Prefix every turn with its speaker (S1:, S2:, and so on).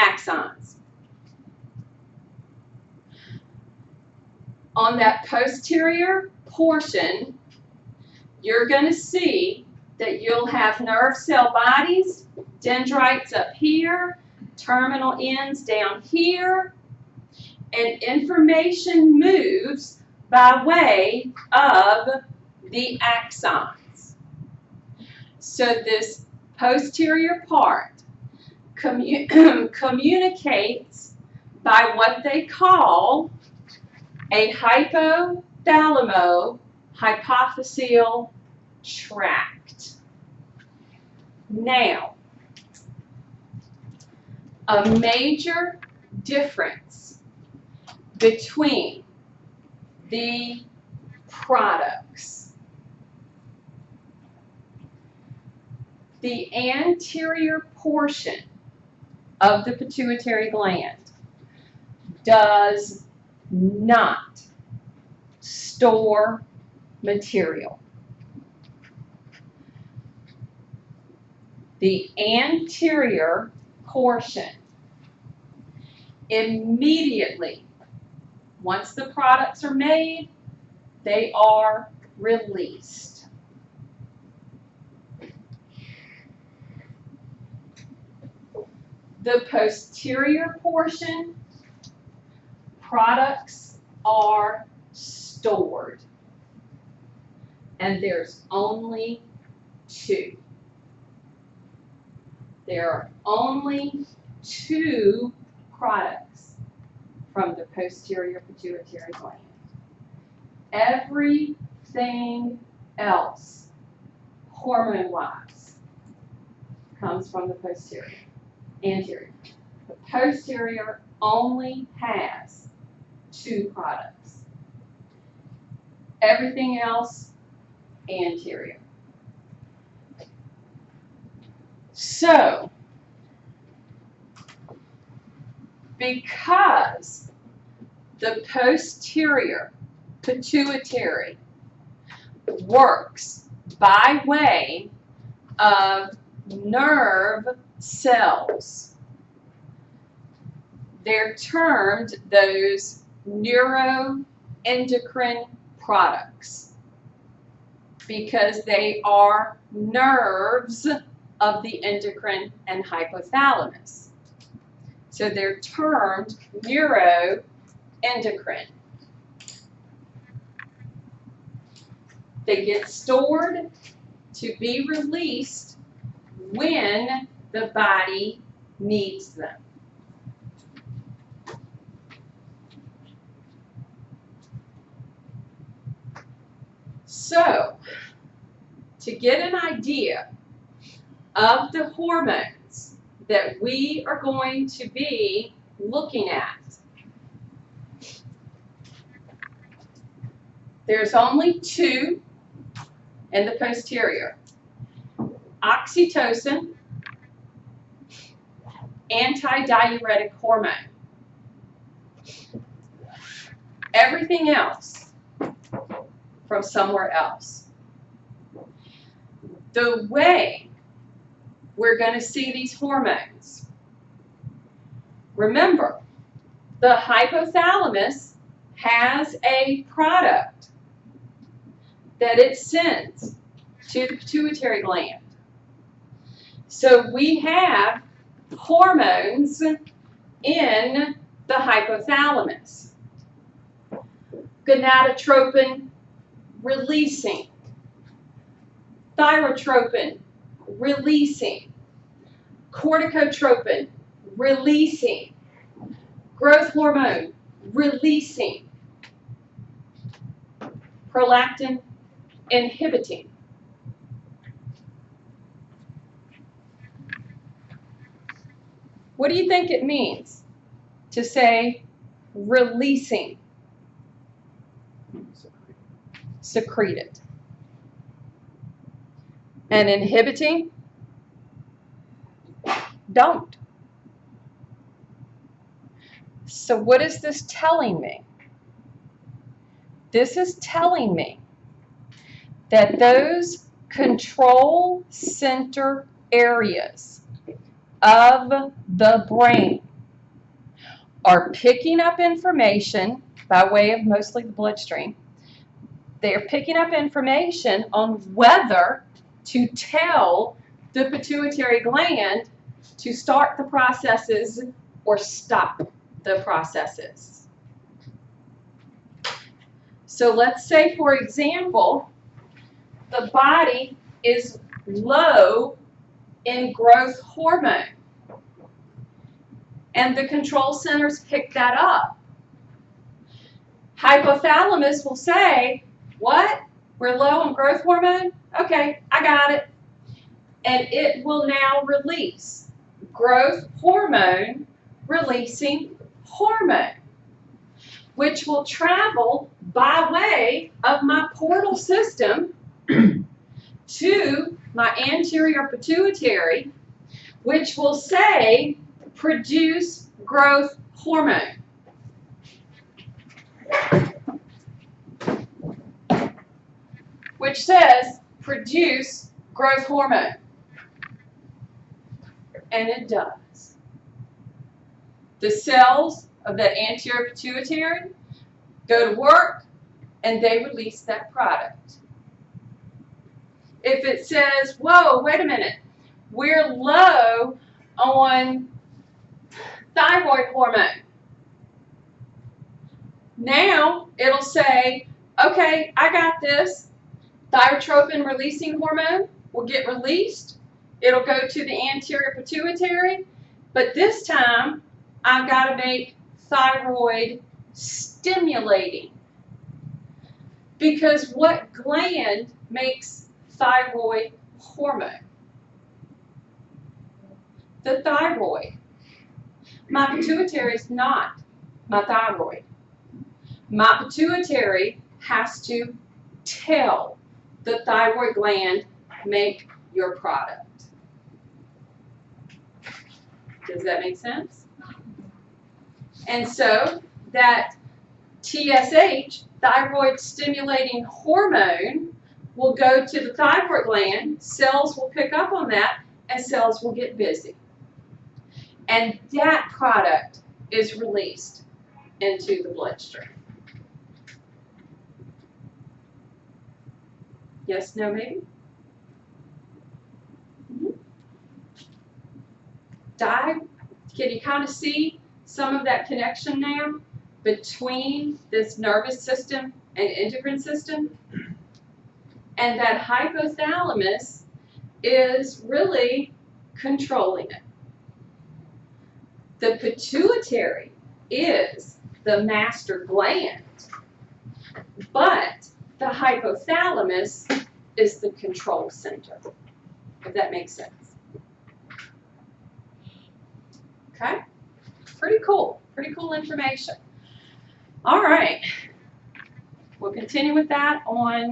S1: axons. On that posterior portion, you're going to see that you'll have nerve cell bodies, dendrites up here, terminal ends down here, and information moves by way of the axons. So this posterior part communicates by what they call a hypothalamo-hypophyseal tract. Now, a major difference between the products. The anterior portion of the pituitary gland does not store material. The anterior portion immediately, once the products are made, they are released. The posterior portion, products are stored. And there's only two. There are only two products from the posterior pituitary gland. Everything else, hormone-wise, comes from the posterior, anterior. The posterior only has two products. Everything else, anterior. So, because the posterior pituitary works by way of nerve cells, they're termed those neuroendocrine products because they are nerves of the endocrine and hypothalamus. So they're termed neuroendocrine. They get stored to be released when the body needs them. So, to get an idea of the hormones that we are going to be looking at, there's only two in the posterior: oxytocin, antidiuretic hormone. Everything else from somewhere else. The way we're going to see these hormones, remember, the hypothalamus has a product that it sends to the pituitary gland. So we have hormones in the hypothalamus. Gonadotropin releasing, thyrotropin releasing, corticotropin releasing, growth hormone releasing, prolactin inhibiting. What do you think it means to say releasing? Secreted. And inhibiting? Don't. So what is this telling me? This is telling me that those control center areas of the brain are picking up information by way of mostly the bloodstream. They are picking up information on whether to tell the pituitary gland to start the processes or stop the processes. So let's say, for example, the body is low in growth hormone, and the control centers pick that up. Hypothalamus will say, what? We're low on growth hormone? Okay, I got it. And it will now release growth hormone releasing hormone, which will travel by way of my portal system to my anterior pituitary, which will say produce growth hormone. Which says produce growth hormone. And it does. The cells of that anterior pituitary go to work and they release that product. If it says, whoa, wait a minute, we're low on thyroid hormone. Now it'll say, okay, I got this. Thyrotropin releasing hormone will get released. It'll go to the anterior pituitary, but this time I've got to make thyroid stimulating. Because what gland makes thyroid hormone? The thyroid. My pituitary is not my thyroid. My pituitary has to tell the thyroid gland, make your product. Does that make sense? And so that TSH, thyroid stimulating hormone, will go to the thyroid gland, cells will pick up on that, and cells will get busy. And that product is released into the bloodstream. Yes, no, maybe? Can you kind of see some of that connection now between this nervous system and endocrine system? And that hypothalamus is really controlling it. The pituitary is the master gland, but the hypothalamus is the control center, if that makes sense. Okay? Pretty cool information. All right. We'll continue with that on